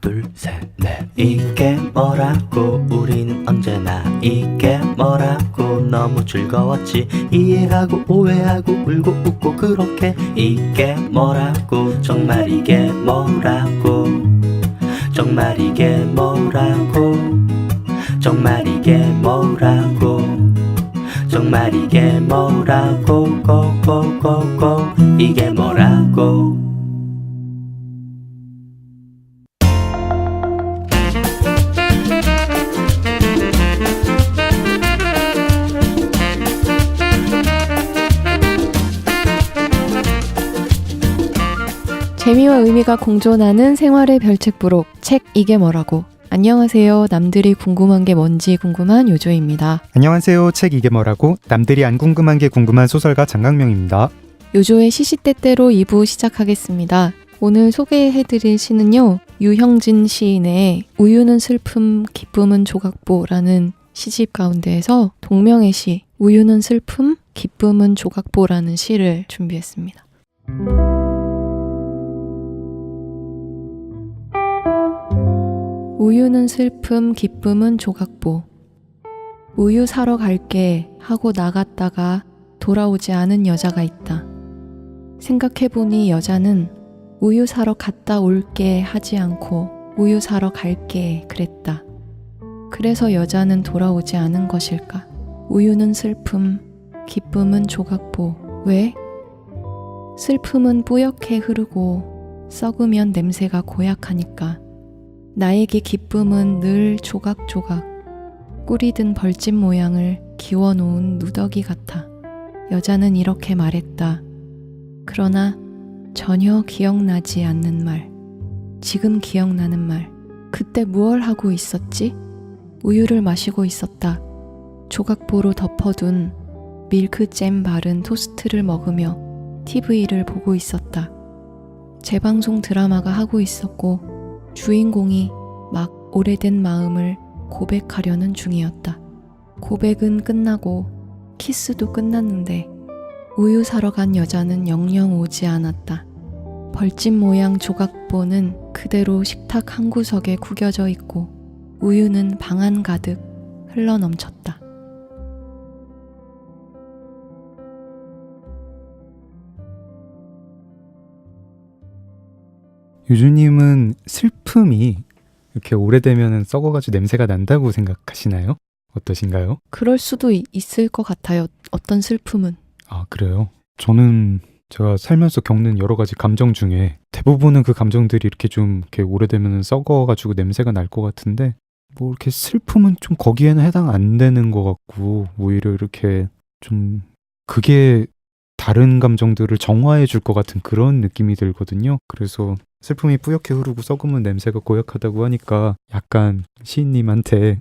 둘, 셋, 넷. 이게 뭐라고 우리는 언제나 이게 뭐라고 너무 즐거웠지. 이해하고 오해하고 울고 웃고 그렇게 이게 뭐라고 정말 이게 뭐라고 정말 이게 뭐라고 정말 이게 뭐라고 정말 이게 뭐라고 고고고고 이게 뭐라고. 재미와 의미가 공존하는 생활의 별책 부록 책 이게 뭐라고. 안녕하세요. 남들이 궁금한 게 뭔지 궁금한 요조입니다. 안녕하세요. 책 이게 뭐라고 남들이 안 궁금한 게 궁금한 소설가 장강명입니다. 요조의 시시때때로 2부 시작하겠습니다. 오늘 소개해드릴 시는요. 유형진 시인의 우유는 슬픔 기쁨은 조각보라는 시집 가운데에서 동명의 시 우유는 슬픔 기쁨은 조각보라는 시를 준비했습니다. 우유는 슬픔 기쁨은 조각보. 우유 사러 갈게 하고 나갔다가 돌아오지 않은 여자가 있다. 생각해보니 여자는 우유 사러 갔다 올게 하지 않고 우유 사러 갈게 그랬다. 그래서 여자는 돌아오지 않은 것일까? 우유는 슬픔 기쁨은 조각보. 왜? 슬픔은 뿌옇게 흐르고 썩으면 냄새가 고약하니까. 나에게 기쁨은 늘 조각조각 꿀이 든 벌집 모양을 기워놓은 누더기 같아. 여자는 이렇게 말했다. 그러나 전혀 기억나지 않는 말. 지금 기억나는 말. 그때 무얼 하고 있었지? 우유를 마시고 있었다. 조각보로 덮어둔 밀크잼 바른 토스트를 먹으며 TV를 보고 있었다. 재방송 드라마가 하고 있었고 주인공이 막 오래된 마음을 고백하려는 중이었다. 고백은 끝나고 키스도 끝났는데 우유 사러 간 여자는 영영 오지 않았다. 벌집 모양 조각보는 그대로 식탁 한 구석에 구겨져 있고 우유는 방 안 가득 흘러넘쳤다. 유주님은 슬픔이 이렇게 오래되면 썩어가지고 냄새가 난다고 생각하시나요? 어떠신가요? 그럴 수도 있을 것 같아요. 어떤 슬픔은. 아, 그래요? 저는 제가 살면서 겪는 여러 가지 감정 중에 대부분은 그 감정들이 이렇게 좀 이렇게 오래되면 썩어가지고 냄새가 날 것 같은데 뭐 이렇게 슬픔은 좀 거기에는 해당 안 되는 것 같고 오히려 이렇게 좀 그게 다른 감정들을 정화해 줄 것 같은 그런 느낌이 들거든요. 그래서 슬픔이 뿌옇게 흐르고 썩으면 냄새가 고약하다고 하니까 약간 시인님한테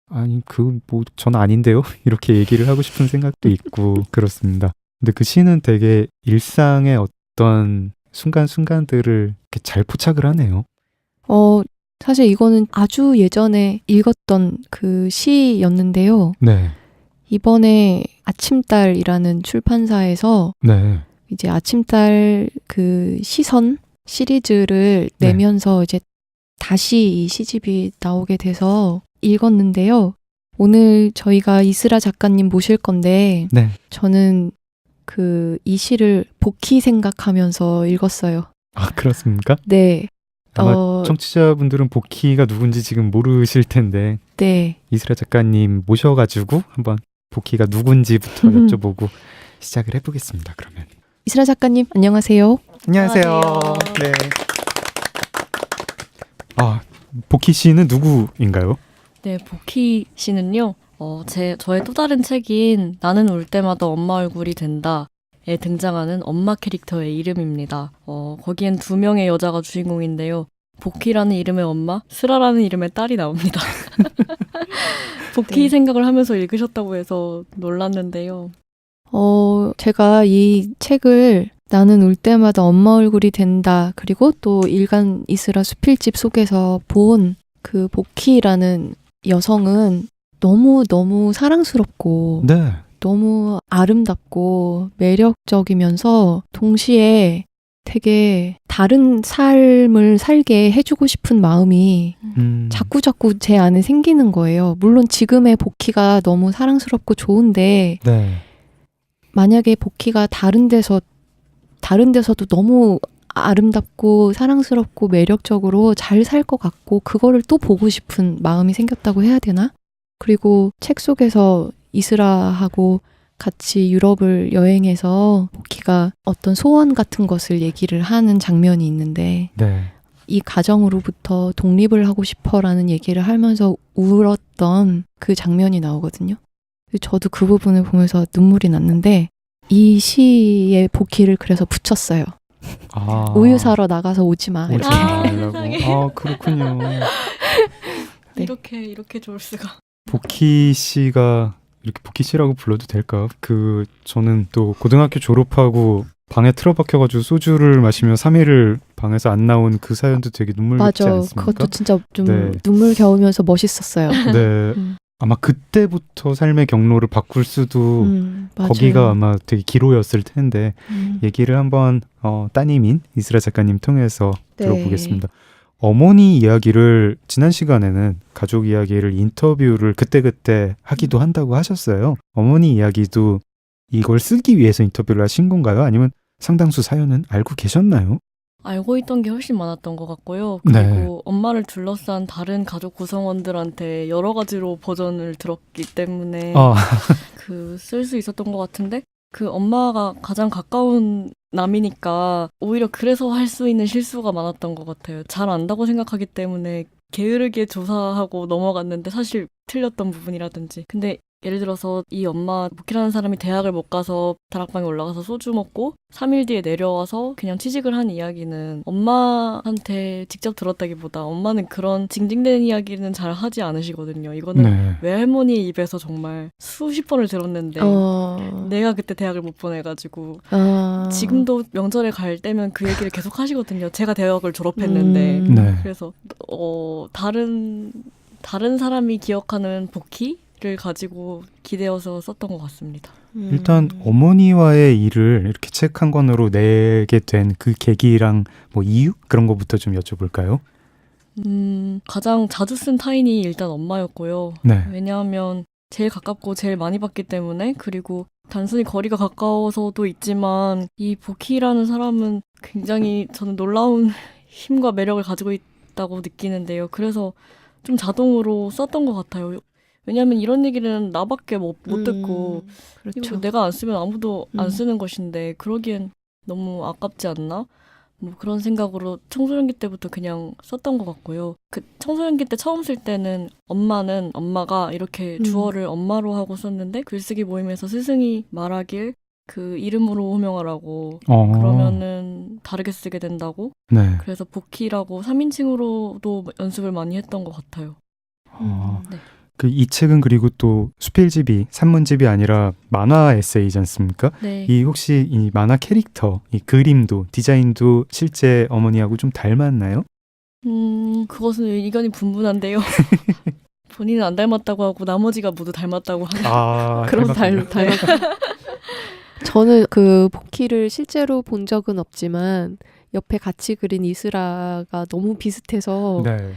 아니 뭐 전 아닌데요? 이렇게 얘기를 하고 싶은 생각도 있고 그렇습니다. 근데 그 시는 되게 일상의 어떤 순간순간들을 이렇게 잘 포착을 하네요. 사실 이거는 아주 예전에 읽었던 그 시였는데요. 네. 이번에 아침달이라는 출판사에서 네. 이제 아침달 그 시선 시리즈를 내면서 이제 다시 이 시집이 나오게 돼서 읽었는데요. 오늘 저희가 이슬아 작가님 모실 건데 네. 저는 이 시를 복희 생각하면서 읽었어요. 아, 그렇습니까? 네. 아마 청취자분들은 복희가 누군지 지금 모르실 텐데 네. 이슬아 작가님 모셔가지고 한번 복희가 누군지부터 여쭤보고 시작을 해보겠습니다. 그러면 이슬아 작가님 안녕하세요. 안녕하세요. 네. 아, 복희 씨는 누구인가요? 네, 복희 씨는요. 저의 또 다른 책인 나는 울 때마다 엄마 얼굴이 된다에 등장하는 엄마 캐릭터의 이름입니다. 거기엔 2명의 여자가 주인공인데요. 복희라는 이름의 엄마, 슬아라는 이름의 딸이 나옵니다. 복희 네. 생각을 하면서 읽으셨다고 해서 놀랐는데요. 제가 이 책을 나는 울 때마다 엄마 얼굴이 된다. 그리고 또 일간 이슬아 수필집 속에서 본 그 복희라는 여성은 너무 사랑스럽고 네. 너무 아름답고 매력적이면서 동시에 되게 다른 삶을 살게 해주고 싶은 마음이 자꾸자꾸 제 안에 생기는 거예요. 물론 지금의 복희가 너무 사랑스럽고 좋은데 네. 만약에 복희가 다른 데서도 너무 아름답고 사랑스럽고 매력적으로 잘 살 것 같고 그거를 또 보고 싶은 마음이 생겼다고 해야 되나? 그리고 책 속에서 이스라하고 같이 유럽을 여행해서 복희가 어떤 소원 같은 것을 얘기를 하는 장면이 있는데 네. 이 가정으로부터 독립을 하고 싶어라는 얘기를 하면서 울었던 그 장면이 나오거든요. 저도 그 부분을 보면서 눈물이 났는데 이 시에 복희를 그래서 붙였어요. 아. 우유 사러 나가서 오지 마. 오지 이렇게. 말라고. 세상에. 아, 그렇군요. 네. 이렇게 좋을 수가. 복희 씨가 이렇게 복희 씨라고 불러도 될까요? 저는 또 고등학교 졸업하고 방에 틀어박혀가지고 소주를 마시며 3일을 방에서 안 나온 그 사연도 되게 눈물 같지 맞아. 않습니까? 그것도 진짜 좀 네. 눈물 겨우면서 멋있었어요. 네. 아마 그때부터 삶의 경로를 바꿀 수도 맞아요. 거기가 아마 되게 기로였을 텐데 얘기를 한번 따님인 이스라 작가님 통해서 네. 들어보겠습니다. 어머니 이야기를 지난 시간에는 가족 이야기를 인터뷰를 그때그때 하기도 한다고 하셨어요. 어머니 이야기도 이걸 쓰기 위해서 인터뷰를 하신 건가요? 아니면 상당수 사연은 알고 계셨나요? 알고 있던 게 훨씬 많았던 것 같고요. 네. 그리고 엄마를 둘러싼 다른 가족 구성원들한테 여러 가지로 버전을 들었기 때문에 아, 쓸 수 있었던 것 같은데 그 엄마가 가장 가까운 남이니까 오히려 그래서 할 수 있는 실수가 많았던 것 같아요. 잘 안다고 생각하기 때문에 게으르게 조사하고 넘어갔는데 사실 틀렸던 부분이라든지. 근데 예를 들어서 이 엄마 복희라는 사람이 대학을 못 가서 다락방에 올라가서 소주 먹고 3일 뒤에 내려와서 그냥 취직을 한 이야기는 엄마한테 직접 들었다기보다 엄마는 그런 징징대는 이야기는 잘 하지 않으시거든요. 이거는 네. 외할머니의 입에서 정말 수십 번을 들었는데 내가 그때 대학을 못 보내가지고 지금도 명절에 갈 때면 그 얘기를 계속 하시거든요. 제가 대학을 졸업했는데 네. 그래서 다른 사람이 기억하는 복희를 가지고 기대어서 썼던 것 같습니다. 일단 어머니와의 일을 이렇게 책 한 권으로 내게 된 그 계기랑 뭐 이유? 그런 거부터 좀 여쭤볼까요? 가장 자주 쓴 타인이 일단 엄마였고요. 네. 왜냐하면 제일 가깝고 제일 많이 봤기 때문에 그리고 단순히 거리가 가까워서도 있지만 이 복희라는 사람은 굉장히 저는 놀라운 힘과 매력을 가지고 있다고 느끼는데요. 그래서 좀 자동으로 썼던 것 같아요. 왜냐하면 이런 얘기는 나밖에 못 듣고 그렇죠. 이거 내가 안 쓰면 아무도 안 쓰는 것인데 그러기엔 너무 아깝지 않나? 뭐 그런 생각으로 청소년기 때부터 그냥 썼던 것 같고요. 그 청소년기 때 처음 쓸 때는 엄마는 엄마가 이렇게 주어를 엄마로 하고 썼는데 글쓰기 모임에서 스승이 말하길 그 이름으로 호명하라고 그러면은 다르게 쓰게 된다고. 네. 그래서 복희라고 3인칭으로도 연습을 많이 했던 것 같아요. 네. 이 책은 그리고 또 수필집이 산문집이 아니라 만화 에세이지 않습니까? 네. 이 혹시 이 만화 캐릭터, 이 그림도 디자인도 실제 어머니하고 좀 닮았나요? 그것은 의견이 분분한데요. 본인은 안 닮았다고 하고 나머지가 모두 닮았다고 하네요. 그럼 닮았고. 저는 그 복희를 실제로 본 적은 없지만 옆에 같이 그린 이스라가 너무 비슷해서 네.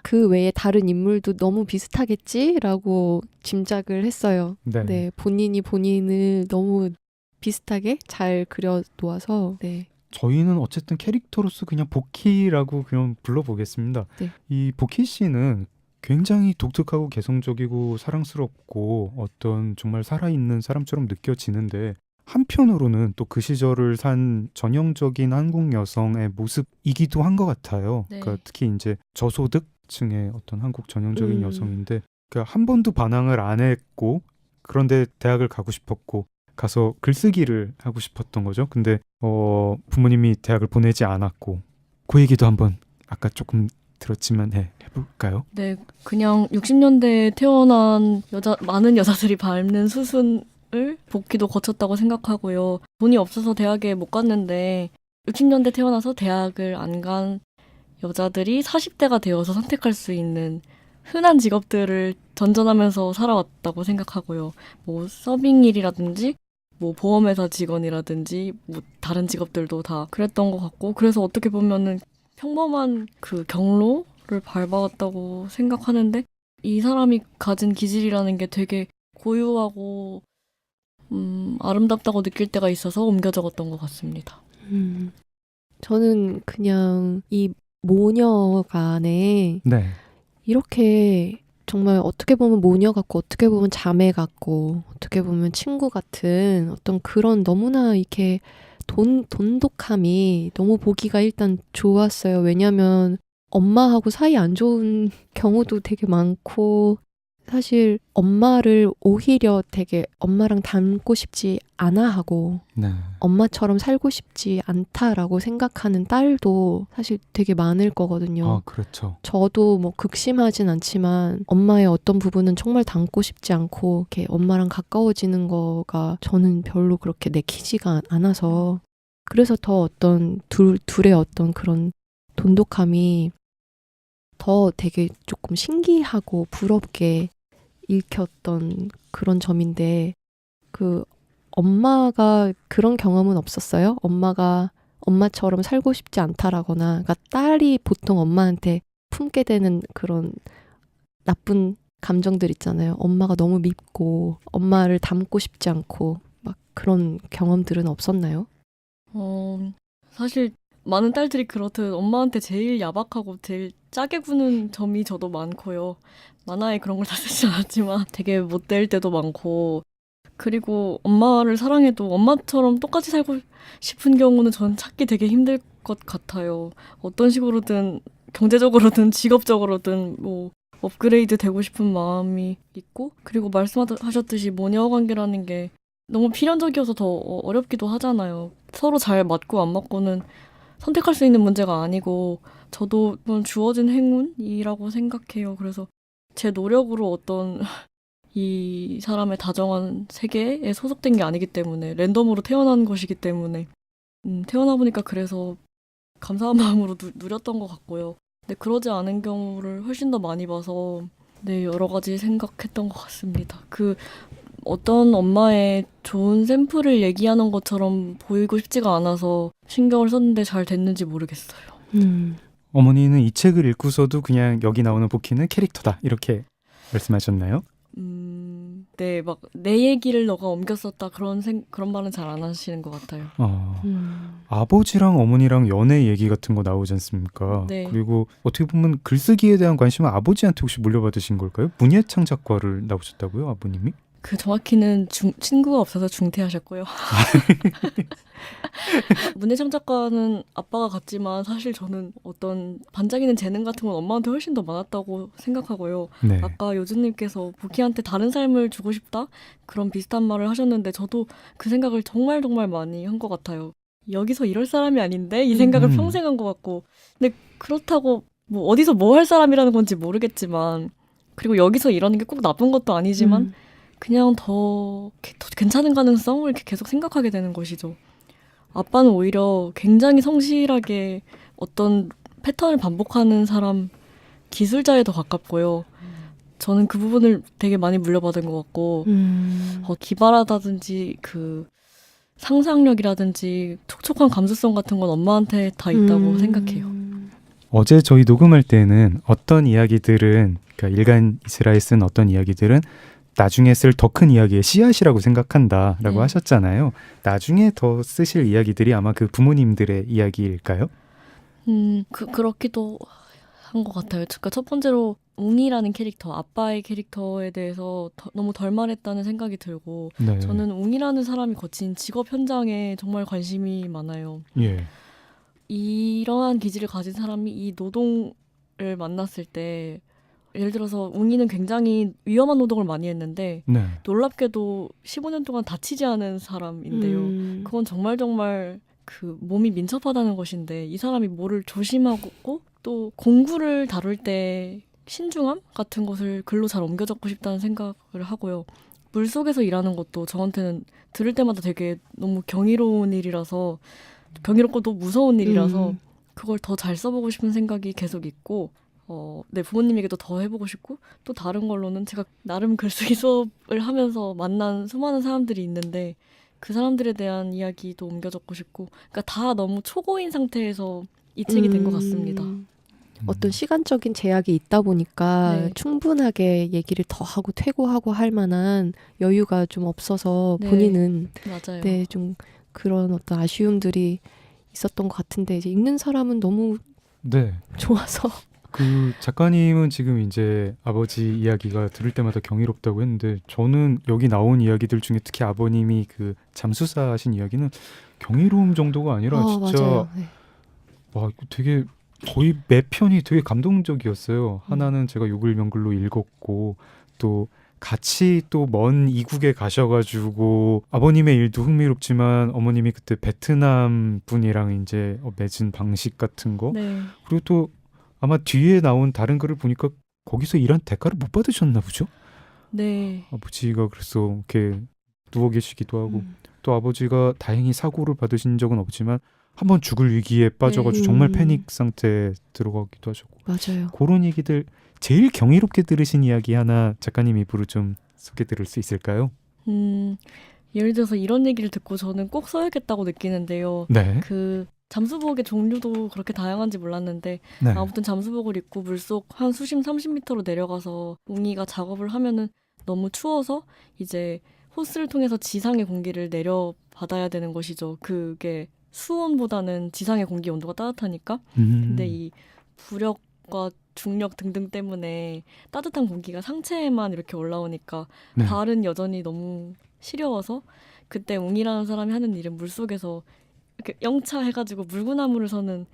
그 외에 다른 인물도 너무 비슷하겠지라고 짐작을 했어요. 네. 네, 본인을 너무 비슷하게 잘 그려놓아서 네. 저희는 어쨌든 캐릭터로서 그냥 복희라고 그냥 불러보겠습니다. 네. 이 복희 씨는 굉장히 독특하고 개성적이고 사랑스럽고 어떤 정말 살아있는 사람처럼 느껴지는데 한편으로는 또 그 시절을 산 전형적인 한국 여성의 모습이기도 한 것 같아요. 네. 그러니까 특히 이제 저소득층의 어떤 한국 전형적인 여성인데 그러니까 한 번도 반항을 안 했고 그런데 대학을 가고 싶었고 가서 글쓰기를 하고 싶었던 거죠. 근데 부모님이 대학을 보내지 않았고 그 얘기도 한번 아까 조금 들었지만 해볼까요? 네, 그냥 60년대에 태어난 많은 여자들이 밟는 수순을 복희도 거쳤다고 생각하고요. 돈이 없어서 대학에 못 갔는데 60년대 태어나서 대학을 안 간 여자들이 40대가 되어서 선택할 수 있는 흔한 직업들을 전전하면서 살아왔다고 생각하고요. 뭐 서빙 일이라든지 뭐 보험회사 직원이라든지 뭐 다른 직업들도 다 그랬던 것 같고, 그래서 어떻게 보면은 평범한 그 경로를 밟아왔다고 생각하는데, 이 사람이 가진 기질이라는 게 되게 고유하고 아름답다고 느낄 때가 있어서 옮겨 적었던 것 같습니다. 저는 그냥 이 모녀 간에 네. 이렇게 정말 어떻게 보면 모녀 같고 어떻게 보면 자매 같고 어떻게 보면 친구 같은 어떤 그런 너무나 이렇게 돈독함이 너무 보기가 일단 좋았어요. 왜냐면 엄마하고 사이 안 좋은 경우도 되게 많고 사실 엄마를 오히려 되게 엄마랑 닮고 싶지 않아 하고 네. 엄마처럼 살고 싶지 않다라고 생각하는 딸도 사실 되게 많을 거거든요. 아, 그렇죠. 저도 뭐 극심하진 않지만 엄마의 어떤 부분은 정말 닮고 싶지 않고 이렇게 엄마랑 가까워지는 거가 저는 별로 그렇게 내키지가 않아서 그래서 더 어떤 둘의 어떤 그런 돈독함이 더 되게 조금 신기하고 부럽게 읽혔던 그런 점인데 그 엄마가 그런 경험은 없었어요? 엄마가 엄마처럼 살고 싶지 않다라거나 그러니까 딸이 보통 엄마한테 품게 되는 그런 나쁜 감정들 있잖아요. 엄마가 너무 밉고 엄마를 닮고 싶지 않고 막 그런 경험들은 없었나요? 사실 많은 딸들이 그렇듯 엄마한테 제일 야박하고 제일 짜게 구는 점이 저도 많고요. 만화에 그런 걸 다 쓰진 않았지만 되게 못될 때도 많고, 그리고 엄마를 사랑해도 엄마처럼 똑같이 살고 싶은 경우는 전 찾기 되게 힘들 것 같아요. 어떤 식으로든 경제적으로든 직업적으로든 뭐 업그레이드 되고 싶은 마음이 있고, 그리고 말씀하셨듯이 모녀 관계라는 게 너무 필연적이어서 더 어렵기도 하잖아요. 서로 잘 맞고 안 맞고는 선택할 수 있는 문제가 아니고 저도 그건 주어진 행운이라고 생각해요. 그래서 제 노력으로 어떤 이 사람의 다정한 세계에 소속된 게 아니기 때문에, 랜덤으로 태어난 것이기 때문에 태어나 보니까 그래서 감사한 마음으로 누렸던 것 같고요. 근데 그러지 않은 경우를 훨씬 더 많이 봐서 네, 여러 가지 생각했던 것 같습니다. 그 어떤 엄마의 좋은 샘플을 얘기하는 것처럼 보이고 싶지가 않아서 신경을 썼는데 잘 됐는지 모르겠어요. 어머니는 이 책을 읽고서도 그냥 여기 나오는 보키는 캐릭터다 이렇게 말씀하셨나요? 네, 막 내 얘기를 너가 옮겼었다 그런 말은 잘 안 하시는 것 같아요. 아버지랑 어머니랑 연애 얘기 같은 거 나오지 않습니까? 네. 그리고 어떻게 보면 글쓰기에 대한 관심은 아버지한테 혹시 물려받으신 걸까요? 문예창 작가를 나오셨다고요, 아버님이? 그 정확히는 친구가 없어서 중퇴하셨고요. 문예창 작가는 아빠가 같지만 사실 저는 어떤 반짝이는 재능 같은 건 엄마한테 훨씬 더 많았다고 생각하고요. 네. 아까 요즈님께서 보키한테 다른 삶을 주고 싶다? 그런 비슷한 말을 하셨는데 저도 그 생각을 정말 정말 많이 한 것 같아요. 여기서 이럴 사람이 아닌데? 이 생각을 평생 한 것 같고. 근데 그렇다고 뭐 어디서 뭐 할 사람이라는 건지 모르겠지만, 그리고 여기서 이러는 게 꼭 나쁜 것도 아니지만 그냥 더 괜찮은 가능성을 이렇게 계속 생각하게 되는 것이죠. 아빠는 오히려 굉장히 성실하게 어떤 패턴을 반복하는 사람, 기술자에 더 가깝고요. 저는 그 부분을 되게 많이 물려받은 것 같고, 기발하다든지 그 상상력이라든지 촉촉한 감수성 같은 건 엄마한테 다 있다고 생각해요. 어제 저희 녹음할 때는 어떤 이야기들은, 그러니까 일간 이스라엘 쓴 어떤 이야기들은 나중에 쓸 더 큰 이야기의 씨앗이라고 생각한다라고 하셨잖아요. 나중에 더 쓰실 이야기들이 아마 그 부모님들의 이야기일까요? 그렇기도 한 것 같아요. 그러니까 첫 번째로 웅이라는 캐릭터, 아빠의 캐릭터에 대해서 너무 덜 말했다는 생각이 들고, 네. 저는 웅이라는 사람이 거친 직업 현장에 정말 관심이 많아요. 예. 이러한 기질을 가진 사람이 이 노동을 만났을 때, 예를 들어서 웅이는 굉장히 위험한 노동을 많이 했는데 네. 놀랍게도 15년 동안 다치지 않은 사람인데요. 그건 정말 그 몸이 민첩하다는 것인데, 이 사람이 뭐를 조심하고 또 공구를 다룰 때 신중함 같은 것을 글로 잘 옮겨 적고 싶다는 생각을 하고요. 물속에서 일하는 것도 저한테는 들을 때마다 되게 너무 경이로운 일이라서, 경이롭고 또 무서운 일이라서 그걸 더 잘 써보고 싶은 생각이 계속 있고, 네, 부모님에게도 더 해보고 싶고, 또 다른 걸로는 제가 나름 글쓰기 수업을 하면서 만난 수많은 사람들이 있는데, 그 사람들에 대한 이야기도 옮겨 적고 싶고, 그러니까 다 너무 초고인 상태에서 이 책이 된 것 같습니다. 어떤 시간적인 제약이 있다 보니까 네. 충분하게 얘기를 더 하고 퇴고하고 할 만한 여유가 좀 없어서 네. 본인은 맞아요. 네, 좀 그런 어떤 아쉬움들이 있었던 것 같은데 이제 읽는 사람은 너무 네. 좋아서 그 작가님은 지금 이제 아버지 이야기가 들을 때마다 경이롭다고 했는데 저는 여기 나온 이야기들 중에 특히 아버님이 그 잠수사 하신 이야기는 경이로움 정도가 아니라 진짜 맞아요. 네. 와 이거 되게 거의 매 편이 되게 감동적이었어요. 하나는 제가 욕을명글로 읽었고 또 같이 또 먼 이국에 가셔가지고 아버님의 일도 흥미롭지만 어머님이 그때 베트남 분이랑 이제 맺은 방식 같은 거 네. 그리고 또 아마 뒤에 나온 다른 글을 보니까 거기서 일한 대가를 못 받으셨나 보죠? 네. 아버지가 그래서 이렇게 누워 계시기도 하고 음. 또 아버지가 다행히 사고를 받으신 적은 없지만 한번 죽을 위기에 빠져가지고 정말 패닉 상태에 들어가기도 하셨고 맞아요. 그런 얘기들 제일 경이롭게 들으신 이야기 하나 작가님 입으로 좀 소개 들을 수 있을까요? 예를 들어서 이런 얘기를 듣고 저는 꼭 써야겠다고 느끼는데요. 네. 그 잠수복의 종류도 그렇게 다양한지 몰랐는데 네. 아무튼 잠수복을 입고 물속 한 수심 30m로 내려가서 웅이가 작업을 하면은 너무 추워서 이제 호스를 통해서 지상의 공기를 내려받아야 되는 것이죠. 그게 수온보다는 지상의 공기 온도가 따뜻하니까. 근데 이 부력과 중력 등등 때문에 따뜻한 공기가 상체에만 이렇게 올라오니까 네. 발은 여전히 너무 시려워서 그때 웅이라는 사람이 하는 일은 물속에서 이렇게 영차해가지고 물구나무를 서는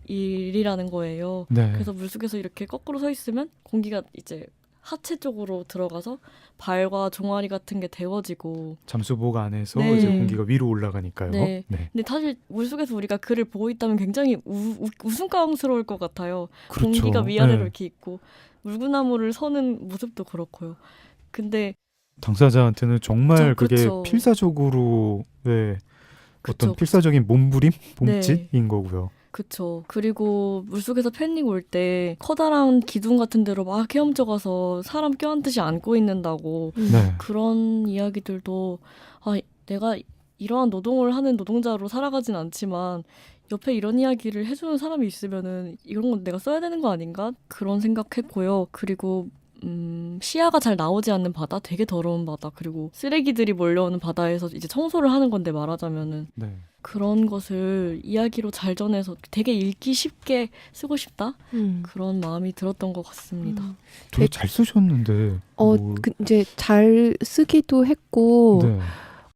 일이라는 거예요. 네. 그래서 물속에서 이렇게 거꾸로 서 있으면 공기가 이제 하체 쪽으로 들어가서 발과 종아리 같은 게 데워지고. 잠수복 안에서 네. 이제 공기가 위로 올라가니까요. 네. 네. 근데 사실 물속에서 우리가 그를 보고 있다면 굉장히 우스꽝스러울 것 같아요. 그렇죠. 공기가 위아래로 네. 이렇게 있고 물구나무를 서는 모습도 그렇고요. 근데 당사자한테는 정말 그게 그쵸. 필사적으로 네. 어떤 그쵸. 필사적인 몸부림? 네. 몸짓인 거고요. 그쵸. 그리고 물속에서 패닉 올 때 커다란 기둥 같은 데로 막 헤엄쳐가서 사람 껴안듯이 안고 있는다고 네. 그런 이야기들도 내가 이러한 노동을 하는 노동자로 살아가진 않지만 옆에 이런 이야기를 해주는 사람이 있으면은 이런 건 내가 써야 되는 거 아닌가? 그런 생각했고요. 그리고 시야가 잘 나오지 않는 바다, 되게 더러운 바다, 그리고 쓰레기들이 몰려오는 바다에서 이제 청소를 하는 건데 말하자면은 네. 그런 것을 이야기로 잘 전해서 되게 읽기 쉽게 쓰고 싶다? 음. 그런 마음이 들었던 것 같습니다. 되게 잘 쓰셨는데. 이제 잘 쓰기도 했고 네.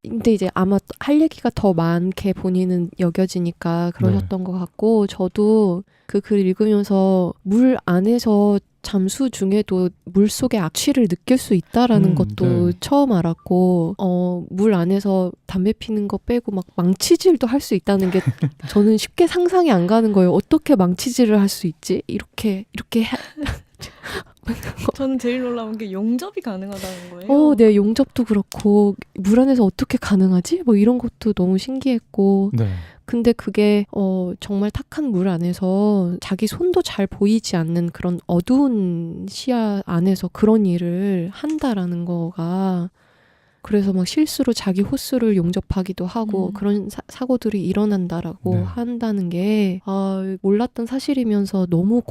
근데 이제 아마 할 얘기가 더 많게 본인은 여겨지니까 그러셨던 것 같고 저도 그 글 읽으면서 물 안에서 잠수 중에도 물속의 악취를 느낄 수 있다라는 것도 네. 처음 알았고 물 안에서 담배 피는 거 빼고 막 망치질도 할 수 있다는 게 저는 쉽게 상상이 안 가는 거예요. 어떻게 망치질을 할 수 있지? 이렇게 저는 제일 놀라운 게 용접이 가능하다는 거예요. 네, 용접도 그렇고 물 안에서 어떻게 가능하지? 뭐 이런 것도 너무 신기했고 네. 근데 그게 정말 탁한 물 안에서 자기 손도 잘 보이지 않는 그런 어두운 시야 안에서 그런 일을 한다라는 거가 그래서 막 실수로 자기 호스를 용접하기도 하고 그런 사고들이 일어난다라고 네. 한다는 게 몰랐던 사실이면서 너무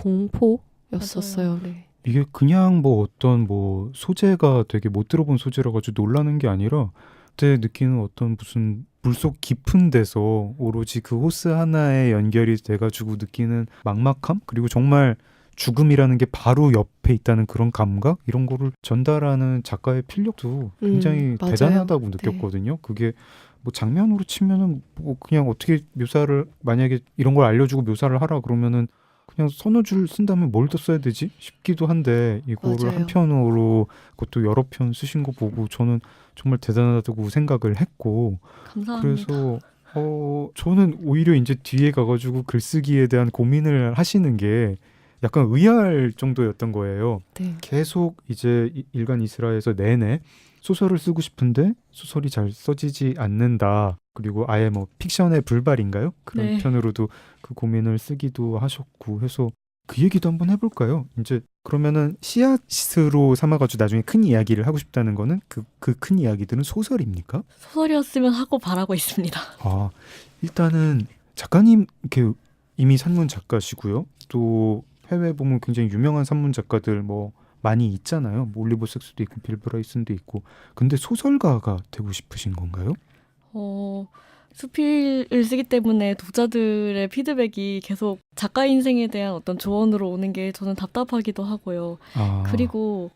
공포였었어요. 네. 이게 그냥 뭐 어떤 뭐 소재가 되게 못 들어본 소재라 가지고 놀라는 게 아니라 그때 느끼는 어떤 무슨 물속 깊은 데서 오로지 그 호스 하나에 연결이 돼가지고 느끼는 막막함 그리고 정말 죽음이라는 게 바로 옆에 있다는 그런 감각 이런 거를 전달하는 작가의 필력도 굉장히 맞아요. 대단하다고 네. 느꼈거든요. 그게 뭐 장면으로 치면은 뭐 그냥 어떻게 묘사를 만약에 이런 걸 알려주고 묘사를 하라 그러면은 그냥 서너 줄 쓴다면 뭘 더 써야 되지 싶기도 한데 이거를 맞아요. 한 편으로 그것도 여러 편 쓰신 거 보고 저는 정말 대단하다고 생각을 했고 감사합니다. 그래서 저는 오히려 이제 뒤에 가가지고 글쓰기에 대한 고민을 하시는 게 약간 의아할 정도였던 거예요. 네. 계속 이제 일간 이스라에서 내내 소설을 쓰고 싶은데 소설이 잘 써지지 않는다. 그리고 아예 뭐 픽션의 불발인가요? 그런 네. 편으로도 그 고민을 쓰기도 하셨고 해서 그 얘기도 한번 해볼까요? 이제 그러면은 씨앗으로 삼아가지고 나중에 큰 이야기를 하고 싶다는 거는 그 큰 이야기들은 소설입니까? 소설이었으면 하고 바라고 있습니다. 아, 일단은 작가님 이렇게 이미 산문 작가시고요. 또 해외 보면 굉장히 유명한 산문 작가들 뭐 많이 있잖아요. 뭐 올리버 섹스도 있고 빌 브라이슨도 있고. 근데 소설가가 되고 싶으신 건가요? 수필을 쓰기 때문에 독자들의 피드백이 계속 작가 인생에 대한 어떤 조언으로 오는 게 저는 답답하기도 하고요. 아, 그리고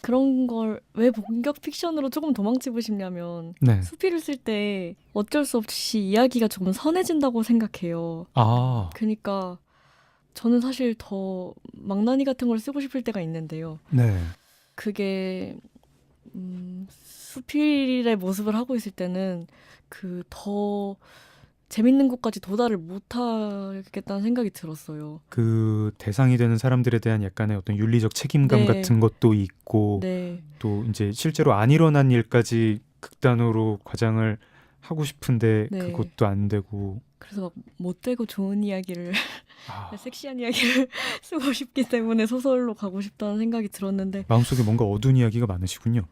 그런 걸 왜 본격 픽션으로 조금 도망치고 싶냐면 네. 수필을 쓸 때 어쩔 수 없이 이야기가 조금 선해진다고 생각해요. 아, 그러니까 저는 사실 더 망나니 같은 걸 쓰고 싶을 때가 있는데요. 네. 그게 수필의 모습을 하고 있을 때는 그 더 재밌는 곳까지 도달을 못하겠다는 생각이 들었어요. 그 대상이 되는 사람들에 대한 약간의 어떤 윤리적 책임감 네. 같은 것도 있고 네, 또 이제 실제로 안 일어난 일까지 극단으로 과장을 하고 싶은데 네. 그것도 안 되고 그래서 막 못되고 좋은 이야기를 아, 섹시한 이야기를 쓰고 싶기 때문에 소설로 가고 싶다는 생각이 들었는데 마음속에 뭔가 어두운 이야기가 많으시군요.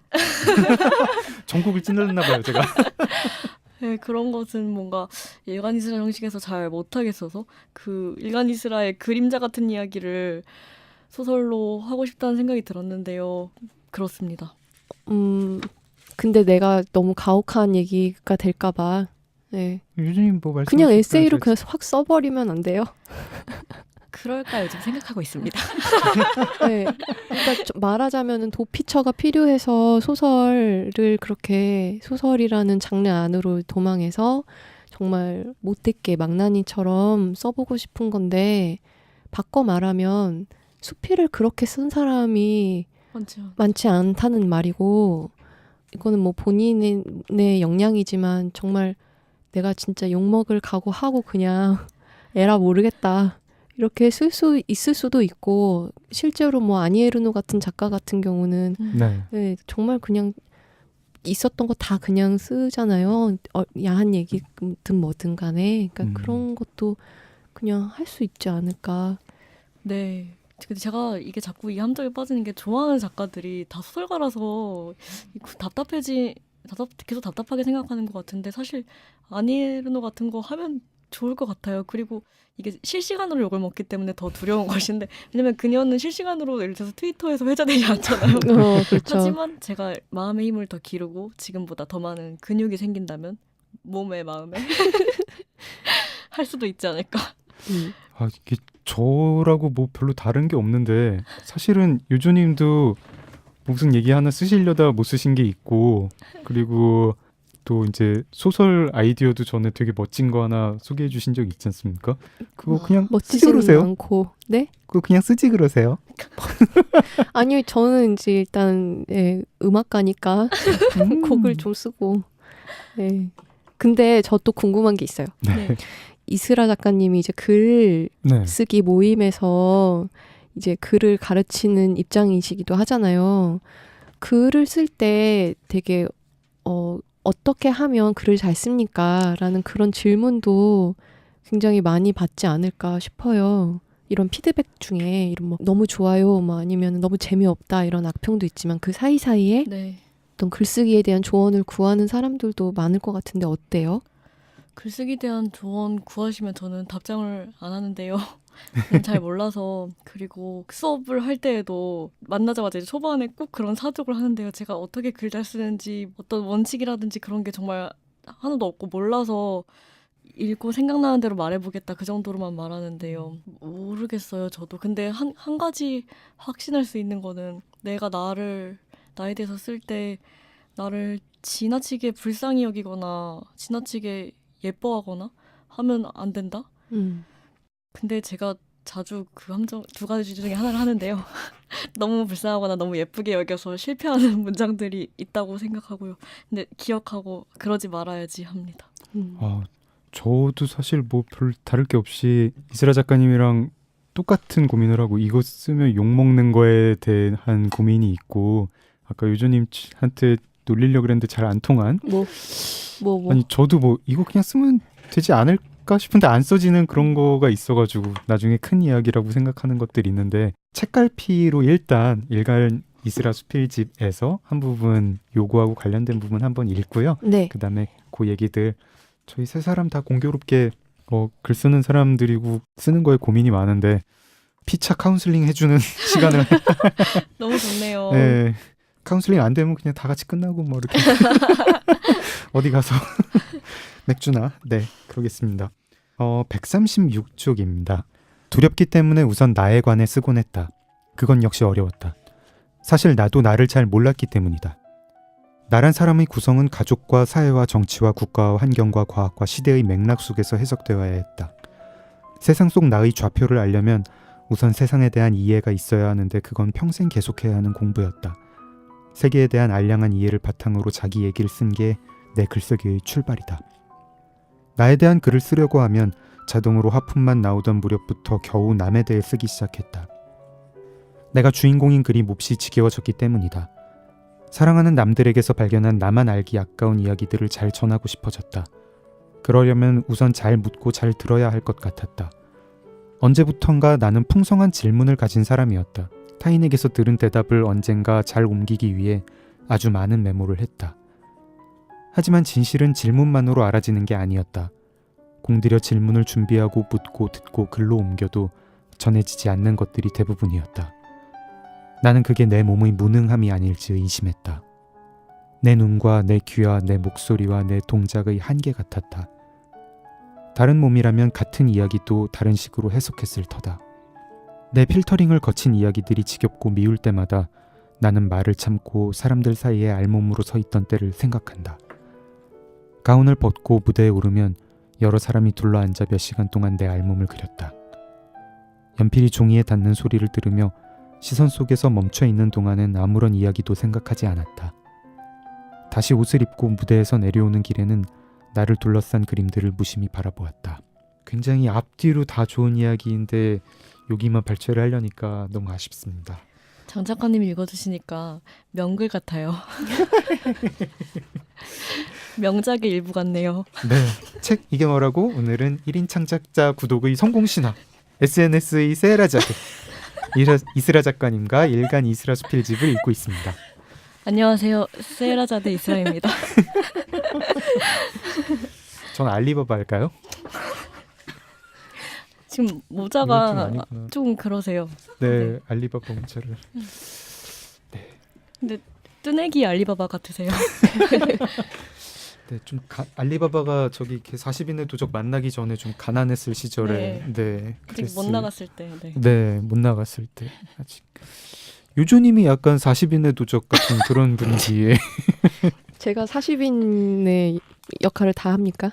전국을 찔렀나 봐요, 제가. 네, 그런 것은 뭔가 일간이스라 형식에서 잘 못하겠어서 그 일간이스라의 그림자 같은 이야기를 소설로 하고 싶다는 생각이 들었는데요. 그렇습니다. 근데 내가 너무 가혹한 얘기가 될까봐. 네. 유진님 뭐 말씀? 그냥 에세이로 그냥 확 써버리면 안 돼요? 그럴까 요즘 생각하고 있습니다. 네. 그러니까 좀 말하자면은 도피처가 필요해서 소설을 그렇게 소설이라는 장르 안으로 도망해서 정말 못됐게 망나니처럼 써보고 싶은 건데 바꿔 말하면 수필을 그렇게 쓴 사람이 맞죠. 많지 않다는 말이고 이거는 뭐 본인의 역량이지만 정말 내가 진짜 욕먹을 각오하고 그냥 에라 모르겠다 이렇게 쓸 수 있을 수도 있고 실제로 뭐 아니에르노 같은 작가 같은 경우는 네. 네, 정말 그냥 있었던 거 다 그냥 쓰잖아요. 야한 얘기든 뭐든 간에 그러니까 그런 것도 그냥 할 수 있지 않을까. 네. 근데 제가 이게 자꾸 이 함정에 빠지는 게 좋아하는 작가들이 다 소설가라서 계속 답답하게 생각하는 것 같은데 사실 아니에르노 같은 거 하면 좋을 것 같아요. 그리고 이게 실시간으로 욕을 먹기 때문에 더 두려운 것인데 왜냐면 그녀는 실시간으로 예를 들어서 트위터에서 회자되지 않잖아요. 그렇죠. 하지만 제가 마음의 힘을 더 기르고 지금보다 더 많은 근육이 생긴다면 몸에 마음에 할 수도 있지 않을까. 아, 이게 저라고 뭐 별로 다른 게 없는데 사실은 유주님도 무슨 얘기 하나 쓰시려다 못 쓰신 게 있고 그리고 또 이제 소설 아이디어도 전에 되게 멋진 거 하나 소개해 주신 적 있지 않습니까? 그거 그냥 쓰지 멋지지는 그러세요. 않고 네? 그거 그냥 쓰지 그러세요. 아니요 저는 이제 일단 음악가니까 곡을 좀 쓰고 네. 근데 저 또 궁금한 게 있어요. 네. 이스라 작가님이 이제 글 네. 쓰기 모임에서 이제 글을 가르치는 입장이시기도 하잖아요. 글을 쓸 때 되게 어떻게 하면 글을 잘 씁니까? 라는 그런 질문도 굉장히 많이 받지 않을까 싶어요. 이런 피드백 중에 이런 뭐 너무 좋아요, 뭐 아니면 너무 재미없다 이런 악평도 있지만 그 사이사이에 네. 어떤 글쓰기에 대한 조언을 구하는 사람들도 많을 것 같은데 어때요? 글쓰기에 대한 조언 구하시면 저는 답장을 안 하는데요. 저는 잘 몰라서. 그리고 수업을 할 때에도 만나자마자 이제 초반에 꼭 그런 사족을 하는데요. 제가 어떻게 글 잘 쓰는지 어떤 원칙이라든지 그런 게 정말 하나도 없고 몰라서 읽고 생각나는 대로 말해보겠다 그 정도로만 말하는데요. 모르겠어요 저도. 근데 한 가지 확신할 수 있는 거는 내가 나에 대해서 쓸 때 나를 지나치게 불쌍히 여기거나 지나치게 예뻐하거나 하면 안 된다? 근데 제가 자주 그 함정 두 가지 중에 하나를 하는데요. 너무 불쌍하거나 너무 예쁘게 여겨서 실패하는 문장들이 있다고 생각하고요. 근데 기억하고 그러지 말아야지 합니다. 아, 저도 사실 뭐 별 다를 게 없이 이스라 작가님이랑 똑같은 고민을 하고 이거 쓰면 욕먹는 거에 대한 고민이 있고 아까 유주님한테 놀리려고 그랬는데 잘 안 통한 뭐. 아니 저도 뭐 이거 그냥 쓰면 되지 않을까 써질까 싶은데 안 써지는 그런 거가 있어가지고 나중에 큰 이야기라고 생각하는 것들이 있는데 책갈피로 일단 일간 이스라 수필집에서 한 부분 요거하고 관련된 부분 한번 읽고요. 네. 그 다음에 그 얘기들 저희 세 사람 다 공교롭게 글 쓰는 사람들이고 쓰는 거에 고민이 많은데 피차 카운슬링 해주는 시간을 너무 좋네요. 네, 카운슬링 안 되면 그냥 다 같이 끝나고 뭐 이렇게 어디 가서 맥주나 네 그러겠습니다. 136쪽입니다. 두렵기 때문에 우선 나에 관해 쓰곤 했다. 그건 역시 어려웠다. 사실 나도 나를 잘 몰랐기 때문이다. 나란 사람의 구성은 가족과 사회와 정치와 국가와 환경과 과학과 시대의 맥락 속에서 해석되어야 했다. 세상 속 나의 좌표를 알려면 우선 세상에 대한 이해가 있어야 하는데 그건 평생 계속해야 하는 공부였다. 세계에 대한 알량한 이해를 바탕으로 자기 얘기를 쓴 게 내 글쓰기의 출발이다. 나에 대한 글을 쓰려고 하면 자동으로 하품만 나오던 무렵부터 겨우 남에 대해 쓰기 시작했다. 내가 주인공인 글이 몹시 지겨워졌기 때문이다. 사랑하는 남들에게서 발견한 나만 알기 아까운 이야기들을 잘 전하고 싶어졌다. 그러려면 우선 잘 묻고 잘 들어야 할 것 같았다. 언제부턴가 나는 풍성한 질문을 가진 사람이었다. 타인에게서 들은 대답을 언젠가 잘 옮기기 위해 아주 많은 메모를 했다. 하지만 진실은 질문만으로 알아지는 게 아니었다. 공들여 질문을 준비하고 묻고 듣고 글로 옮겨도 전해지지 않는 것들이 대부분이었다. 나는 그게 내 몸의 무능함이 아닐지 의심했다. 내 눈과 내 귀와 내 목소리와 내 동작의 한계 같았다. 다른 몸이라면 같은 이야기도 다른 식으로 해석했을 터다. 내 필터링을 거친 이야기들이 지겹고 미울 때마다 나는 말을 참고 사람들 사이에 알몸으로 서 있던 때를 생각한다. 가운을 벗고 무대에 오르면 여러 사람이 둘러앉아 몇 시간 동안 내 알몸을 그렸다. 연필이 종이에 닿는 소리를 들으며 시선 속에서 멈춰 있는 동안은 아무런 이야기도 생각하지 않았다. 다시 옷을 입고 무대에서 내려오는 길에는 나를 둘러싼 그림들을 무심히 바라보았다. 굉장히 앞뒤로 다 좋은 이야기인데 여기만 발췌를 하려니까 너무 아쉽습니다. 장 작가님이 읽어주시니까 명글 같아요. 명작의 일부 같네요. 네, 책 이게 뭐라고? 오늘은 1인 창작자 구독의 성공신화 SNS의 세라자드 이스라 작가님과 일간 이스라 수필집을 읽고 있습니다. 안녕하세요. 세라자드 이스라입니다. 전 알리바바 할까요? 지금 이건 좀 모자가 아니구나. 좀 그러세요. 네, 알리바바 모자를. 근데 뜨내기 알리바바 같으세요. 네, 좀 알리바바가 저기 40인의 도적 만나기 전에 좀 가난했을 시절에 아직 못 나갔을 때. 네. 네, 못 나갔을 때 아직 요조님이 약간 40인의 도적 같은 그런 분위기에 제가 40인의 역할을 다 합니까?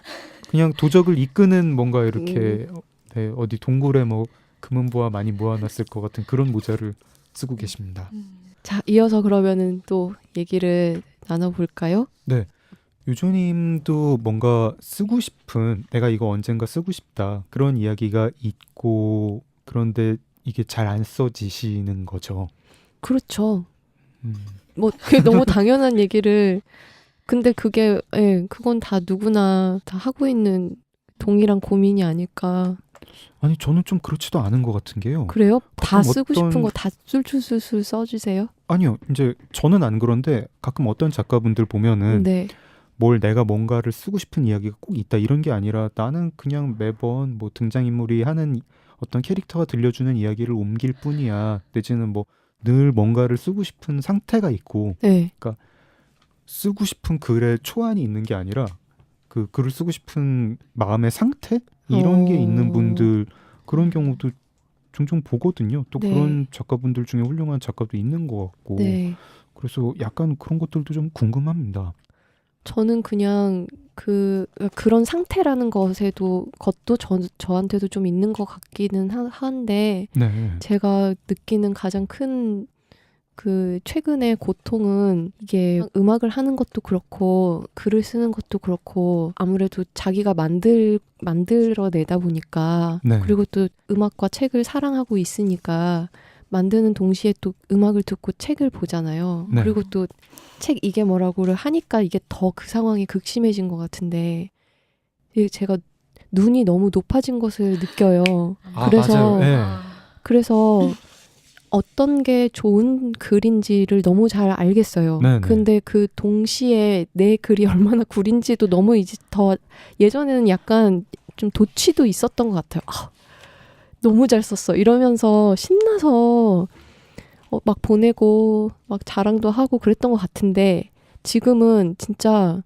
그냥 도적을 이끄는 뭔가 이렇게 네, 어디 동굴에 뭐 금은보화 많이 모아놨을 것 같은 그런 모자를 쓰고 계십니다. 자, 이어서 그러면은 또 얘기를 나눠볼까요? 네, 요조님도 뭔가 쓰고 싶은 내가 이거 언젠가 쓰고 싶다 그런 이야기가 있고 그런데 이게 잘 안 써지시는 거죠. 그렇죠. 뭐 그게 너무 당연한 얘기를 근데 그게 그건 다 누구나 다 하고 있는 동일한 고민이 아닐까. 아니 저는 좀 그렇지도 않은 것 같은 게요. 그래요? 다 가끔 쓰고 어떤- 싶은 거 다 술술술술 써주세요? 아니요, 이제 저는 안 그런데 가끔 어떤 작가분들 보면은 네. 뭘 내가 뭔가를 쓰고 싶은 이야기가 꼭 있다 이런 게 아니라 나는 그냥 매번 뭐 등장인물이 하는 어떤 캐릭터가 들려주는 이야기를 옮길 뿐이야. 내지는 뭐 늘 뭔가를 쓰고 싶은 상태가 있고 네. 쓰고 싶은 글의 초안이 있는 게 아니라 그 글을 쓰고 싶은 마음의 상태 이런 게 있는 분들 그런 경우도 종종 보거든요. 또 네. 그런 작가분들 중에 훌륭한 작가도 있는 것 같고 네. 그래서 약간 그런 것들도 좀 궁금합니다. 저는 그냥 그런 상태라는 것도 저한테도 좀 있는 것 같기는 한데 네. 제가 느끼는 가장 큰 그 최근의 고통은 이게 음악을 하는 것도 그렇고 글을 쓰는 것도 그렇고 아무래도 자기가 만들어내다 보니까 네. 그리고 또 음악과 책을 사랑하고 있으니까 만드는 동시에 또 음악을 듣고 책을 보잖아요. 네. 그리고 또 책 이게 뭐라고를 하니까 이게 더 그 상황이 극심해진 것 같은데 이게 제가 눈이 너무 높아진 것을 느껴요. 그래서 맞아요. 예. 그래서 어떤 게 좋은 글인지를 너무 잘 알겠어요. 네네. 근데 그 동시에 내 글이 얼마나 구린지도 너무 이제 더 예전에는 약간 좀 도취도 있었던 것 같아요. 아, 너무 잘 썼어. 이러면서 신나서 막 보내고 막 자랑도 하고 그랬던 것 같은데 지금은 진짜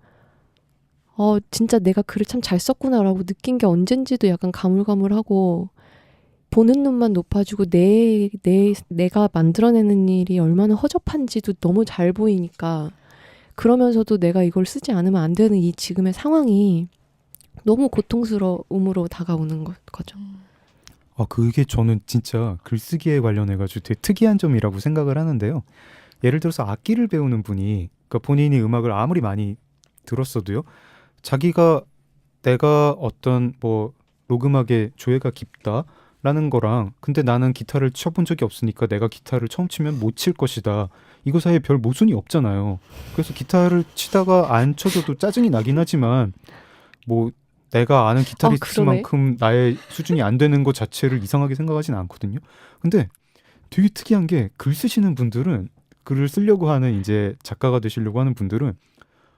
진짜 내가 글을 참 잘 썼구나라고 느낀 게 언젠지도 약간 가물가물하고 보는 눈만 높아지고 내가 만들어내는 일이 얼마나 허접한지도 너무 잘 보이니까 그러면서도 내가 이걸 쓰지 않으면 안 되는 이 지금의 상황이 너무 고통스러움으로 다가오는 거죠. 그게 저는 진짜 글쓰기에 관련해가지고 되게 특이한 점이라고 생각을 하는데요. 예를 들어서 악기를 배우는 분이 그러니까 본인이 음악을 아무리 많이 들었어도요. 내가 어떤 뭐 녹음하게 조예가 깊다라는 거랑 근데 나는 기타를 쳐본 적이 없으니까 내가 기타를 처음 치면 못 칠 것이다. 이거 사이에 별 모순이 없잖아요. 그래서 기타를 치다가 안 쳐줘도 짜증이 나긴 하지만 뭐 내가 아는 기타리스트만큼 나의 수준이 안 되는 것 자체를 이상하게 생각하진 않거든요. 근데 되게 특이한 게 글 쓰시는 분들은 글을 쓰려고 하는 이제 작가가 되시려고 하는 분들은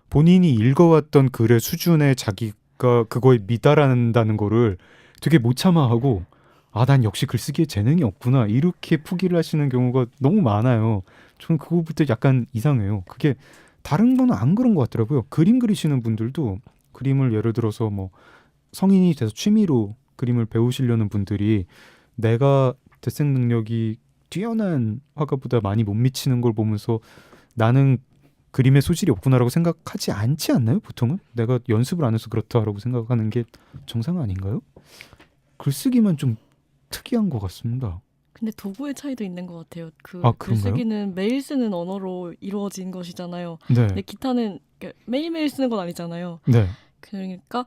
본인이 읽어왔던 글의 수준에 자기가 그거에 미달한다는 거를 되게 못 참아하고 난 역시 글쓰기에 재능이 없구나 이렇게 포기를 하시는 경우가 너무 많아요. 저는 그거부터 약간 이상해요. 그게 다른 거는 안 그런 것 같더라고요. 그림 그리시는 분들도 그림을 예를 들어서 뭐 성인이 돼서 취미로 그림을 배우시려는 분들이 내가 대생 능력이 뛰어난 화가보다 많이 못 미치는 걸 보면서 나는 그림에 소질이 없구나라고 생각하지 않지 않나요? 보통은? 내가 연습을 안 해서 그렇다라고 생각하는 게 정상 아닌가요? 글쓰기만 좀 특이한 것 같습니다. 근데 도구의 차이도 있는 것 같아요. 그런가요? 글쓰기는 매일 쓰는 언어로 이루어진 것이잖아요. 네. 근데 기타는 매일매일 쓰는 건 아니잖아요. 네. 그러니까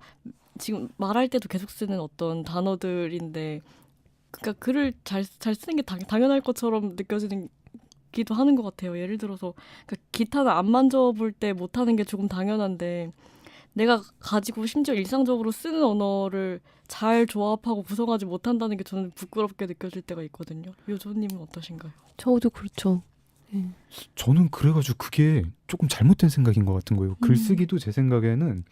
지금 말할 때도 계속 쓰는 어떤 단어들인데 그러니까 글을 잘 쓰는 게 당연할 것처럼 느껴지는 기도 하는 것 같아요. 예를 들어서 그러니까 기타는 안 만져볼 때 못하는 게 조금 당연한데 내가 가지고 심지어 일상적으로 쓰는 언어를 잘 조합하고 구성하지 못한다는 게 저는 부끄럽게 느껴질 때가 있거든요. 요조님은 어떠신가요? 저도 그렇죠. 저는 그래가지고 그게 조금 잘못된 생각인 것 같은 거예요. 글쓰기도 제 생각에는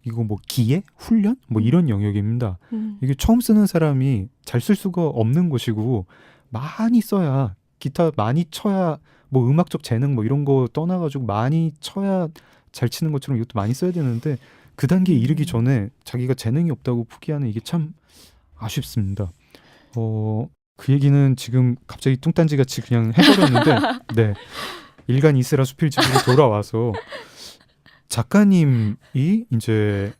이거 뭐 기회? 훈련? 뭐 이런 영역입니다. 이게 처음 쓰는 사람이 잘 쓸 수가 없는 것이고 많이 써야 기타 많이 쳐야 뭐 음악적 재능 뭐 이런 거 떠나가지고 많이 쳐야 잘 치는 것처럼 이것도 많이 써야 되는데 그 단계에 이르기 전에 자기가 재능이 없다고 포기하는 이게 참 아쉽습니다. 그 얘기는 지금 갑자기 뚱딴지같이 그냥 해버렸는데 네. 일간 이스라 수필집으로 돌아와서 작가님이 이제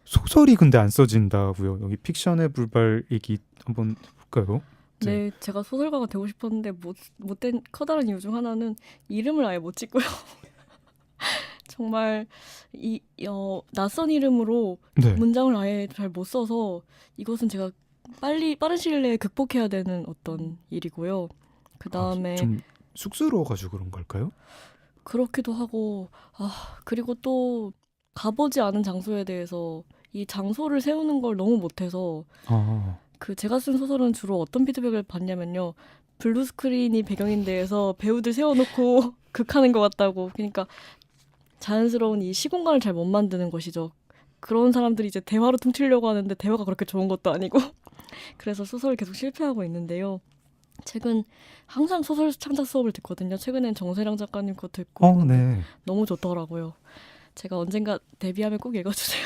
소설이 근데 안 써진다고요. 여기 픽션의 불발 얘기 한번 볼까요? 네, 제가 소설가가 되고 싶었는데 못된 커다란 이유 중 하나는 이름을 아예 못 짓고요. 정말 낯선 이름으로 네. 문장을 아예 잘 못 써서 이것은 제가 빠른 시일 내에 극복해야 되는 어떤 일이고요. 그 다음에 좀 쑥스러워가지고 그런 걸까요? 그렇기도 하고 그리고 또 가보지 않은 장소에 대해서 이 장소를 세우는 걸 너무 못해서 제가 쓴 소설은 주로 어떤 피드백을 받냐면요. 블루 스크린이 배경인데에서 배우들 세워놓고 극하는 것 같다고. 그러니까 자연스러운 이 시공간을 잘 못 만드는 것이죠. 그런 사람들이 이제 대화로 퉁치려고 하는데 대화가 그렇게 좋은 것도 아니고 그래서 소설을 계속 실패하고 있는데요. 최근 항상 소설 창작 수업을 듣거든요. 최근엔 정세랑 작가님 거 듣고 네. 너무 좋더라고요. 제가 언젠가 데뷔하면 꼭 읽어주세요.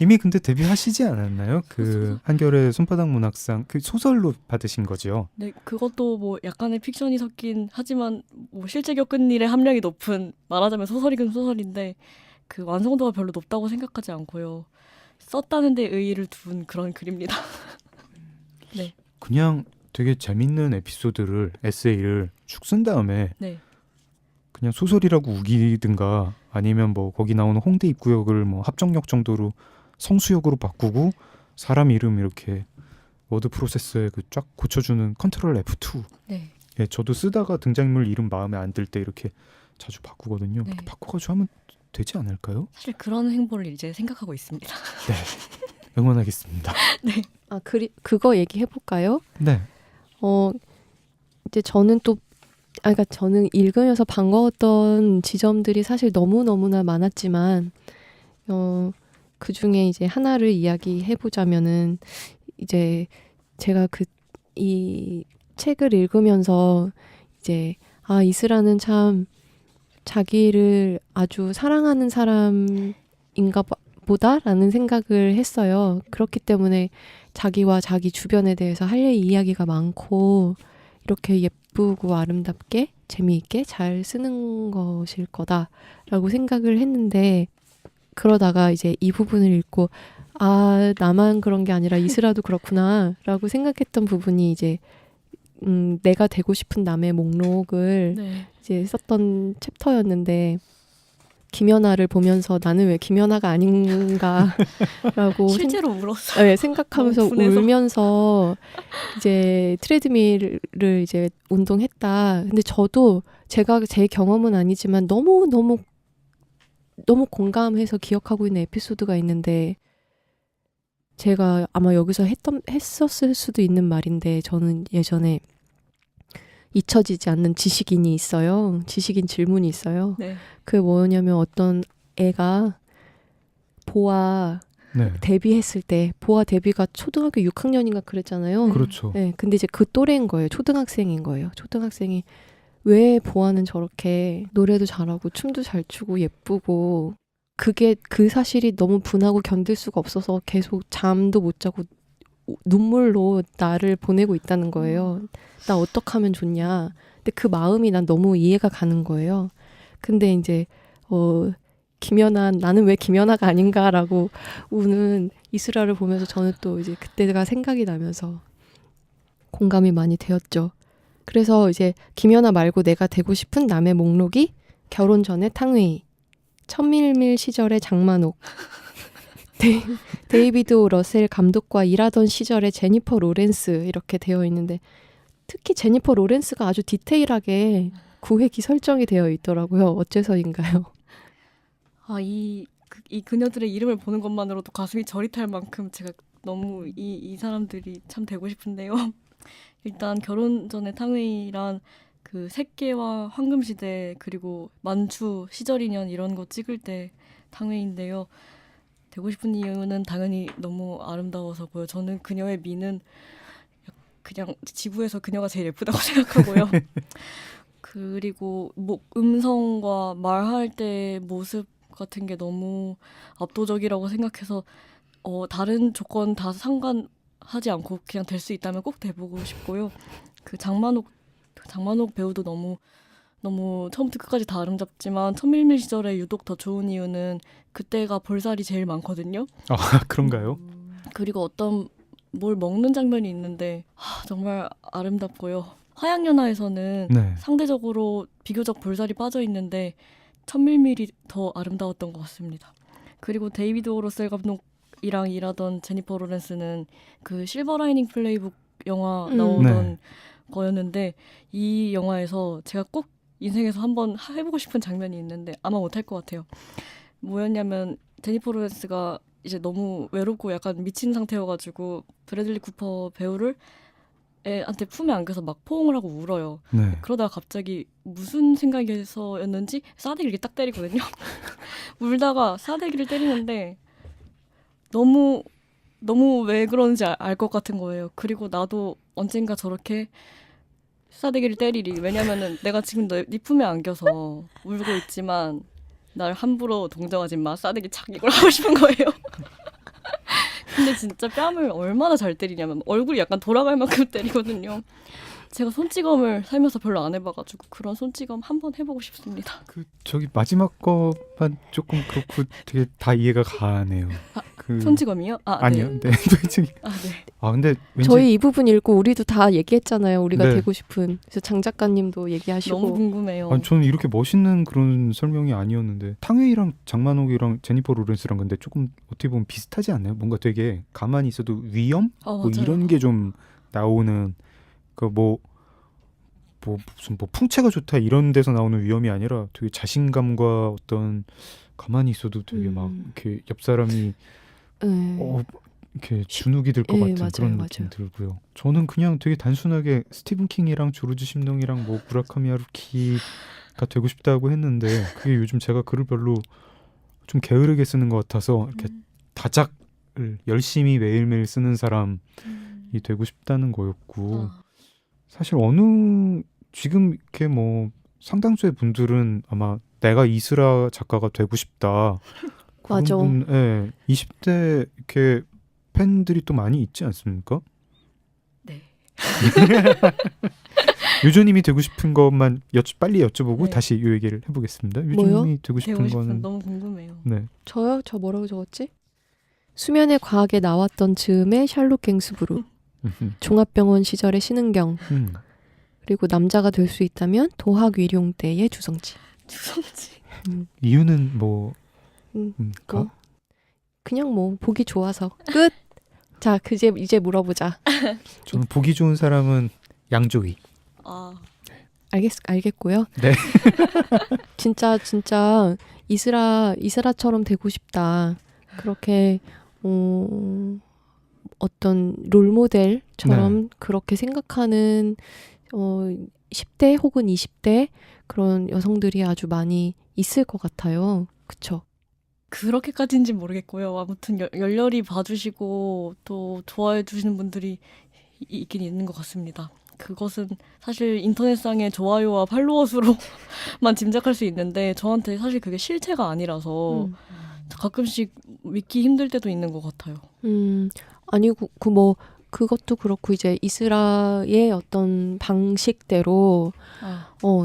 이미 근데 데뷔하시지 않았나요? 그 한겨레 손바닥 문학상 그 소설로 받으신 거죠? 네, 그것도 뭐 약간의 픽션이 섞인 하지만 뭐 실제 겪은 일의 함량이 높은 말하자면 소설이긴 소설인데 그 완성도가 별로 높다고 생각하지 않고요. 썼다는 데 의의를 둔 그런 글입니다. 네. 그냥 되게 재밌는 에피소드를 에세이를 쭉 쓴 다음에 네. 그냥 소설이라고 우기든가 아니면 뭐 거기 나오는 홍대 입구역을 뭐 합정역 정도로 성수역으로 바꾸고 사람 이름 이렇게 워드 프로세서에 그 쫙 고쳐주는 컨트롤 F2. 네. 예, 저도 쓰다가 등장인물 이름 마음에 안 들 때 이렇게 자주 바꾸거든요. 네. 바꿔가지고 하면 되지 않을까요? 사실 그런 행보를 이제 생각하고 있습니다. 네. 응원하겠습니다. 그거 얘기해 볼까요? 네. 이제 저는 또 그러니까 저는 읽으면서 반가웠던 지점들이 사실 너무너무나 많았지만 그 중에 이제 하나를 이야기해 보자면은 이제 제가 이 책을 읽으면서 이제 이슬아는 참 자기를 아주 사랑하는 사람인가 보다라는 생각을 했어요. 그렇기 때문에 자기와 자기 주변에 대해서 할 이야기가 많고 이렇게 예쁘고 아름답게 재미있게 잘 쓰는 것일 거다라고 생각을 했는데 그러다가 이제 이 부분을 읽고 나만 그런 게 아니라 이슬아도 그렇구나라고 생각했던 부분이 이제 내가 되고 싶은 남의 목록을 네. 이제 썼던 챕터였는데 김연아를 보면서 나는 왜 김연아가 아닌가라고 실제로 울었어요. 네, 생각하면서 너무 분해서. 울면서 이제 트레드밀을 이제 운동했다. 근데 저도 제가 제 경험은 아니지만 너무 공감해서 기억하고 있는 에피소드가 있는데 제가 아마 여기서 했었을 수도 있는 말인데 저는 예전에 잊혀지지 않는 지식인이 있어요. 지식인 질문이 있어요. 네. 그게 뭐냐면 어떤 애가 보아 네. 데뷔했을 때 보아 데뷔가 초등학교 6학년인가 그랬잖아요. 그렇죠. 네, 근데 이제 그 또래인 거예요. 초등학생인 거예요. 초등학생이 왜 보아는 저렇게 노래도 잘하고 춤도 잘 추고 예쁘고 그 사실이 너무 분하고 견딜 수가 없어서 계속 잠도 못 자고 눈물로 나를 보내고 있다는 거예요. 나 어떡 하면 좋냐. 근데 그 마음이 난 너무 이해가 가는 거예요. 근데 이제 김연아 나는 왜 김연아가 아닌가라고 우는 이슬아를 보면서 저는 또 이제 그때가 생각이 나면서 공감이 많이 되었죠. 그래서 이제 김연아 말고 내가 되고 싶은 남의 목록이 결혼 전에 탕웨이, 천밀밀 시절의 장만옥, 데이비드 러셀 감독과 일하던 시절의 제니퍼 로렌스 이렇게 되어 있는데 특히 제니퍼 로렌스가 아주 디테일하게 구획이 설정이 되어 있더라고요. 어째서인가요? 이 그녀들의 이름을 보는 것만으로도 가슴이 저릿할 만큼 제가 너무 이 사람들이 참 되고 싶은데요. 일단 결혼 전에 탕웨이란 그 색계와 황금시대 그리고 만추 시절인연 이런 거 찍을 때 탕웨이인데요. 되고 싶은 이유는 당연히 너무 아름다워서고요. 저는 그녀의 미는 그냥 지구에서 그녀가 제일 예쁘다고 생각하고요. 그리고 음성과 말할 때 모습 같은 게 너무 압도적이라고 생각해서 다른 조건 다 상관하지 않고 그냥 될 수 있다면 꼭 돼보고 싶고요. 그 장만옥 배우도 너무 처음부터 끝까지 다 아름답지만 천밀밀 시절에 유독 더 좋은 이유는 그때가 볼살이 제일 많거든요. 그런가요? 그리고 어떤 뭘 먹는 장면이 있는데 정말 아름답고요. 화양연화에서는 네. 상대적으로 비교적 볼살이 빠져 있는데 천밀밀이 더 아름다웠던 것 같습니다. 그리고 데이비드 오러셀 감독이랑 일하던 제니퍼 로렌스는 그 실버 라이닝 플레이북 영화 나오던 거였는데 이 영화에서 제가 꼭 인생에서 한번 해보고 싶은 장면이 있는데 아마 못할 것 같아요. 뭐였냐면 제니퍼 로렌스가 이제 너무 외롭고 약간 미친 상태여가지고 브래들리 쿠퍼 배우를 애한테 품에 안겨서 막 포옹을 하고 울어요. 네. 그러다가 갑자기 무슨 생각에서였는지 싸대기를 이렇게 딱 때리거든요. 울다가 싸대기를 때리는데 너무 왜 그러는지 알 것 같은 거예요. 그리고 나도 언젠가 저렇게 싸대기를 때리리. 왜냐면은 내가 지금 네 품에 안겨서 울고 있지만 날 함부로 동정하지 마. 싸대기 착 이걸 하고 싶은 거예요. 근데 진짜 뺨을 얼마나 잘 때리냐면 얼굴이 약간 돌아갈 만큼 때리거든요. 제가 손찌검을 살면서 별로 안 해봐가지고 그런 손찌검 한번 해보고 싶습니다. 저기 마지막 거만 조금 그렇고 되게 다 이해가 가네요. 손찌검이요? 아니요. 네. 네. 네. 근데 왠지 저희 이 부분 읽고 우리도 다 얘기했잖아요. 우리가 네. 되고 싶은. 그래서 장 작가님도 얘기하시고. 너무 궁금해요. 저는 이렇게 멋있는 그런 설명이 아니었는데 탕웨이랑 장만옥이랑 제니퍼 로렌스랑 근데 조금 어떻게 보면 비슷하지 않나요? 뭔가 되게 가만히 있어도 위험? 뭐 맞아요. 이런 게 좀 나오는 무슨 풍채가 좋다 이런 데서 나오는 위험이 아니라 되게 자신감과 어떤 가만히 있어도 되게 막 이렇게 옆 사람이 이렇게 주눅이 들 것 예, 같은 맞아요, 그런 맞아요. 느낌 들고요. 저는 그냥 되게 단순하게 스티븐 킹이랑 조르지 심농이랑 뭐 무라카미 하루키가 되고 싶다고 했는데 그게 요즘 제가 글을 별로 좀 게으르게 쓰는 것 같아서 이렇게 다작을 열심히 매일매일 쓰는 사람이 되고 싶다는 거였고 아, 사실 어느 지금 이렇게 뭐 상당수의 분들은 아마 내가 이슬아 작가가 되고 싶다 그런 맞아. 분, 예, 20대 이렇게 팬들이 또 많이 있지 않습니까? 네. 요조님이 되고 싶은 것만 빨리 여쭤보고 네. 다시 이 얘기를 해보겠습니다. 뭐요? 요조님이 되고 되고 싶은 싶은 거는 너무 궁금해요. 네. 저요? 저 뭐라고 적었지? 수면의 과학에 나왔던 즈음의 샬롯 갱스부르, 종합병원 시절의 신은경, 그리고 남자가 될 수 있다면 도학 위룡 때의 주성치. 주성치. 이유는 뭐 음, 가? 뭐 그냥 뭐 보기 좋아서 끝. 자, 이제 물어보자. 저는 보기 좋은 사람은 양조위. 아, 알겠고요. 네. 진짜 이스라처럼 되고 싶다. 그렇게 어떤 롤 모델처럼 그렇게 생각하는 10대 혹은 20대 그런 여성들이 아주 많이 있을 것 같아요. 그쵸? 그렇게까지인지 모르겠고요. 아무튼 열렬히 봐주시고 또 좋아해 주시는 분들이 있긴 있는 것 같습니다. 그것은 사실 인터넷상의 좋아요와 팔로워 수로만 짐작할 수 있는데 저한테 사실 그게 실체가 아니라서 가끔씩 믿기 힘들 때도 있는 것 같아요. 아니 뭐 그것도 그렇고 이제 이스라의 어떤 방식대로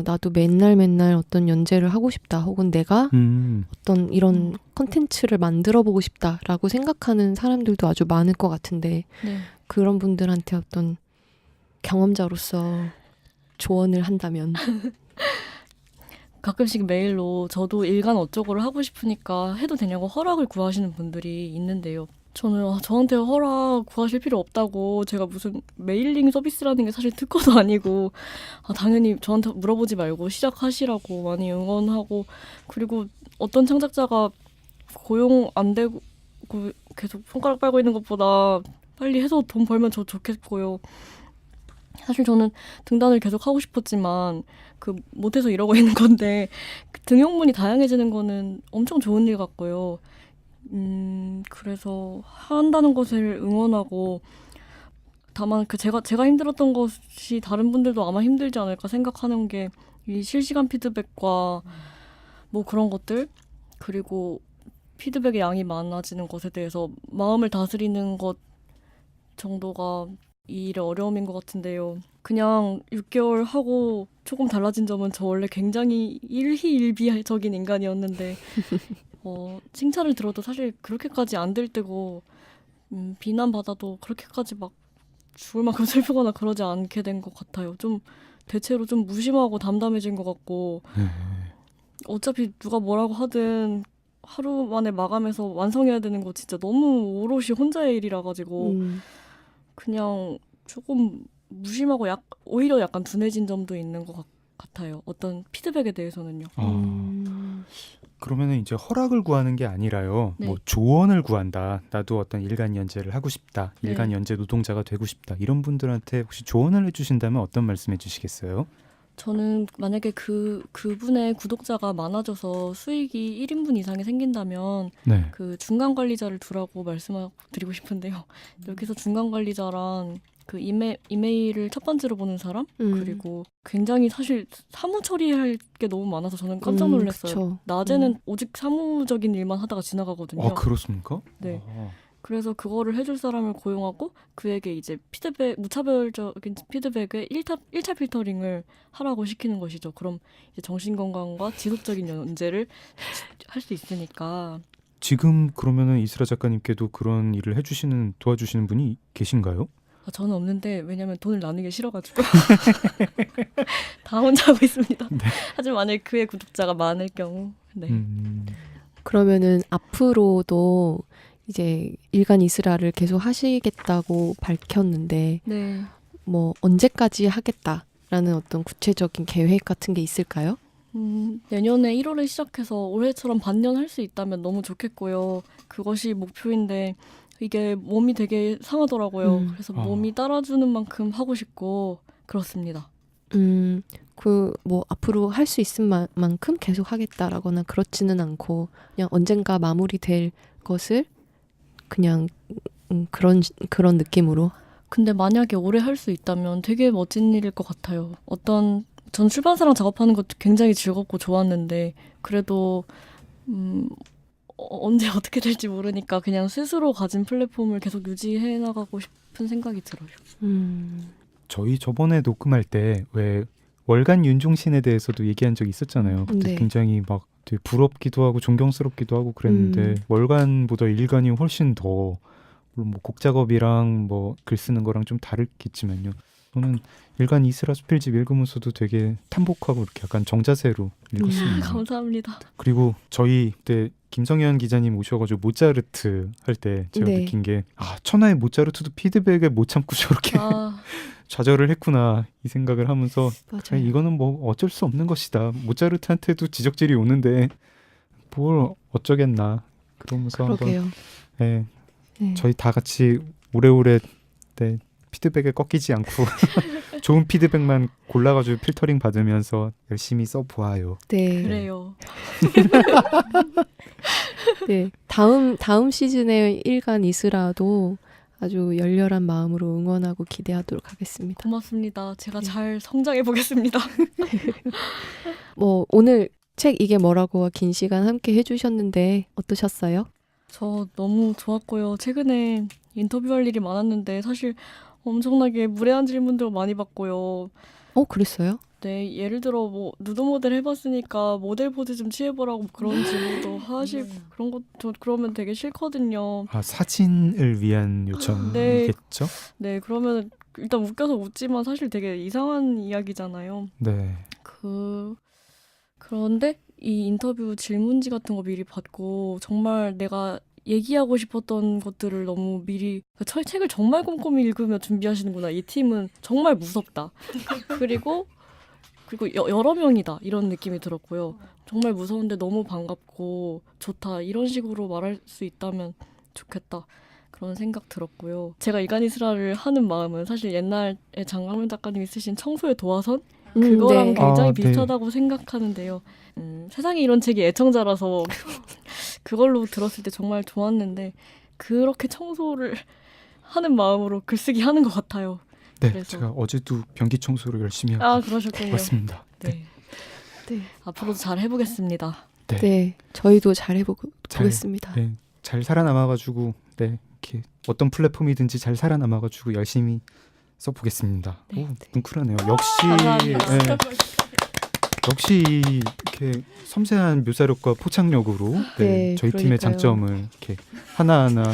나도 맨날 어떤 연재를 하고 싶다 혹은 내가 어떤 이런 컨텐츠를 만들어 보고 싶다라고 생각하는 사람들도 아주 많을 것 같은데 네. 그런 분들한테 어떤 경험자로서 조언을 한다면 가끔씩 메일로 저도 일간 어쩌고를 하고 싶으니까 해도 되냐고 허락을 구하시는 분들이 있는데요. 저는 저한테 허락 구하실 필요 없다고 제가 무슨 메일링 서비스라는 게 사실 특허도 아니고 당연히 저한테 물어보지 말고 시작하시라고 많이 응원하고 그리고 어떤 창작자가 고용 안 되고 계속 손가락 빨고 있는 것보다 빨리 해서 돈 벌면 저 좋겠고요. 사실 저는 등단을 계속 하고 싶었지만 못해서 이러고 있는 건데 등용문이 다양해지는 거는 엄청 좋은 일 같고요. 그래서 한다는 것을 응원하고 다만 제가 힘들었던 것이 다른 분들도 아마 힘들지 않을까 생각하는 게 이 실시간 피드백과 뭐 그런 것들 그리고 피드백의 양이 많아지는 것에 대해서 마음을 다스리는 것 정도가 이 일의 어려움인 것 같은데요. 그냥 6개월 하고 조금 달라진 점은 저 원래 굉장히 일희일비적인 인간이었는데 칭찬을 들어도 사실 그렇게까지 안 될 때고 비난받아도 그렇게까지 막 죽을 만큼 슬프거나 그러지 않게 된 것 같아요. 좀 대체로 좀 무심하고 담담해진 것 같고 어차피 누가 뭐라고 하든 하루 만에 마감해서 완성해야 되는 거 진짜 너무 오롯이 혼자의 일이라 가지고 그냥 조금 무심하고 오히려 약간 둔해진 점도 있는 것 같아요. 어떤 피드백에 대해서는요. 그러면은 이제 허락을 구하는 게 아니라요. 네. 뭐 조언을 구한다. 나도 어떤 일간 연재를 하고 싶다. 네. 일간 연재 노동자가 되고 싶다. 이런 분들한테 혹시 조언을 해주신다면 어떤 말씀해 주시겠어요? 저는 만약에 그분의 구독자가 많아져서 수익이 1인분 이상이 생긴다면 네. 그 중간 관리자를 두라고 말씀드리고 싶은데요. 여기서 중간 관리자란 그 이메일을 첫 번째로 보는 사람 그리고 굉장히 사실 사무 처리할 게 너무 많아서 저는 깜짝 놀랐어요. 그쵸. 낮에는 오직 사무적인 일만 하다가 지나가거든요. 아, 그렇습니까? 네. 아. 그래서 그거를 해줄 사람을 고용하고 그에게 이제 무차별적인 피드백의 1차 필터링을 하라고 시키는 것이죠. 그럼 이제 정신건강과 지속적인 연재를 할 수 있으니까. 지금 그러면은 이스라 작가님께도 그런 일을 도와주시는 분이 계신가요? 저는 없는데 왜냐면 돈을 나누기 싫어가지고 다 혼자 하고 있습니다. 네. 하지만 만약에 그의 구독자가 많을 경우 네. 그러면은 앞으로도 이제 일간 이스라를 계속 하시겠다고 밝혔는데 네. 뭐 언제까지 하겠다라는 어떤 구체적인 계획 같은 게 있을까요? 내년에 1월에 시작해서 올해처럼 반년 할 수 있다면 너무 좋겠고요. 그것이 목표인데 이게 몸이 되게 상하더라고요. 그래서 아. 몸이 따라주는 만큼 하고 싶고 그렇습니다. 뭐 앞으로 할 수 있을 만큼 계속 하겠다라거나 그렇지는 않고 그냥 언젠가 마무리될 것을 그냥 그런 느낌으로. 근데 만약에 오래 할 수 있다면 되게 멋진 일일 것 같아요. 전 출판사랑 작업하는 것도 굉장히 즐겁고 좋았는데 그래도 언제 어떻게 될지 모르니까 그냥 스스로 가진 플랫폼을 계속 유지해 나가고 싶은 생각이 들어요. 저희 저번에 녹음할 때 왜 월간 윤종신에 대해서도 얘기한 적이 있었잖아요. 그때 네. 굉장히 막 되게 부럽기도 하고 존경스럽기도 하고 그랬는데 월간보다 일간이 훨씬 더 물론 뭐 곡 작업이랑 뭐 글 쓰는 거랑 좀 다르겠지만요. 저는 일간 이스라 수필집 읽으면서도 되게 탐복하고 이렇게 약간 정자세로 읽었습니다. 감사합니다. 그리고 저희 그때 김성현 기자님 오셔가지고 모차르트 할 때 제가 네. 느낀 게 천하의 모차르트도 피드백을 못 참고 저렇게 좌절을 했구나 이 생각을 하면서 그래, 맞아요. 이거는 뭐 어쩔 수 없는 것이다. 모차르트한테도 지적질이 오는데 뭘 어쩌겠나 그러면서 그러게요. 한번 네, 네. 저희 다 같이 오래오래 네, 피드백에 꺾이지 않고 좋은 피드백만 골라가지고 필터링 받으면서 열심히 써보아요. 네. 그래요. 네. 다음 시즌의 일간 이스라도 아주 열렬한 마음으로 응원하고 기대하도록 하겠습니다. 고맙습니다. 제가 네. 잘 성장해 보겠습니다. 뭐 오늘 책 이게 뭐라고와 긴 시간 함께 해주셨는데 어떠셨어요? 저 너무 좋았고요. 최근에 인터뷰할 일이 많았는데 사실 엄청나게 무례한 질문들 많이 받고요. 그랬어요? 네, 예를 들어 뭐 누드 모델 해봤으니까 모델 포즈 좀 취해보라고 그런 질문도 하실 그런 거 저 그러면 되게 싫거든요. 사진을 위한 요청이겠죠? 네, 그러면 일단 웃겨서 웃지만 사실 되게 이상한 이야기잖아요. 네. 그런데 이 인터뷰 질문지 같은 거 미리 받고 정말 내가 얘기하고 싶었던 것들을 너무 미리 책을 정말 꼼꼼히 읽으며 준비하시는구나. 이 팀은 정말 무섭다. 그리고 여러 명이다. 이런 느낌이 들었고요. 정말 무서운데 너무 반갑고 좋다. 이런 식으로 말할 수 있다면 좋겠다. 그런 생각 들었고요. 제가 일간이스라를 하는 마음은 사실 옛날에 장강민 작가님이 쓰신 청소의 도화선? 그거랑 네. 굉장히 네. 비슷하다고 생각하는데요. 세상에 이런 책이 애청자라서 그걸로 들었을 때 정말 좋았는데 그렇게 청소를 하는 마음으로 글쓰기 하는 것 같아요. 네, 그래서- 제가 어제도 변기 청소를 열심히 하고 그러셨군요. 왔습니다. 네. 네. 앞으로도 잘 해보겠습니다. 네. 저희도 잘 잘- 해보겠습니다. 네, 잘 살아남아가지고 네, 이렇게 어떤 플랫폼이든지 잘 살아남아가지고 열심히 써보겠습니다. 네, 오, 네. 뭉클하네요. 역시 감사합니다. 네, 역시 이렇게 섬세한 묘사력과 포착력으로 네, 저희 팀의 그러니까요. 장점을 이렇게 하나하나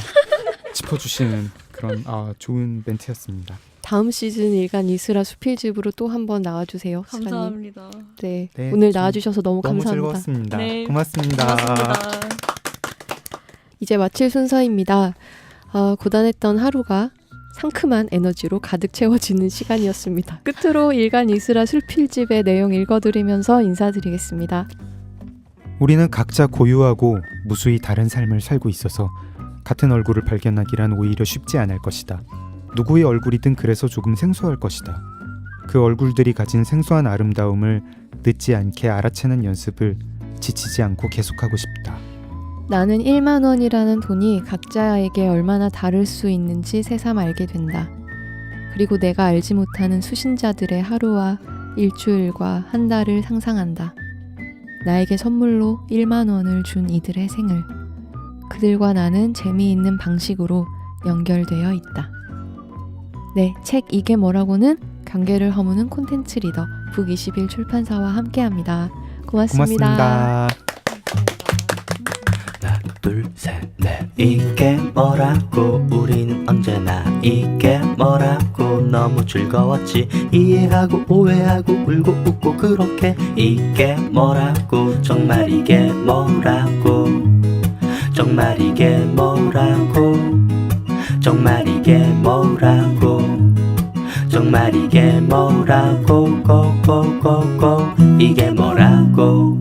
짚어주시는 그런 좋은 멘트였습니다. 다음 시즌 일간 이스라 수필집으로 또 한번 나와주세요. 스라님. 감사합니다. 네. 네, 오늘 좀 나와주셔서 너무 너무 감사합니다. 즐거웠습니다. 네, 고맙습니다. 고맙습니다. 이제 마칠 순서입니다. 고단했던 하루가 상큼한 에너지로 가득 채워지는 시간이었습니다. 끝으로 일간 이스라 수필집의 내용 읽어드리면서 인사드리겠습니다. 우리는 각자 고유하고 무수히 다른 삶을 살고 있어서 같은 얼굴을 발견하기란 오히려 쉽지 않을 것이다. 누구의 얼굴이든 그래서 조금 생소할 것이다. 그 얼굴들이 가진 생소한 아름다움을 늦지 않게 알아채는 연습을 지치지 않고 계속하고 싶다. 나는 1만 원이라는 돈이 각자에게 얼마나 다를 수 있는지 새삼 알게 된다. 그리고 내가 알지 못하는 수신자들의 하루와 일주일과 한 달을 상상한다. 나에게 선물로 1만 원을 준 이들의 생을. 그들과 나는 재미있는 방식으로 연결되어 있다. 네, 책 이게 뭐라고는 경계를 허무는 콘텐츠 리더 북21 출판사와 함께합니다. 고맙습니다. 고맙습니다. 하나 둘셋넷 이게 뭐라고 우리는 언제나 이게 뭐라고 너무 즐거웠지 이해하고 오해하고 울고 웃고 그렇게 이게 뭐라고 정말 이게 뭐라고 정말 이게 뭐라고 정말 이게 뭐라고 정말 이게 뭐라고 고고고고 이게 뭐라고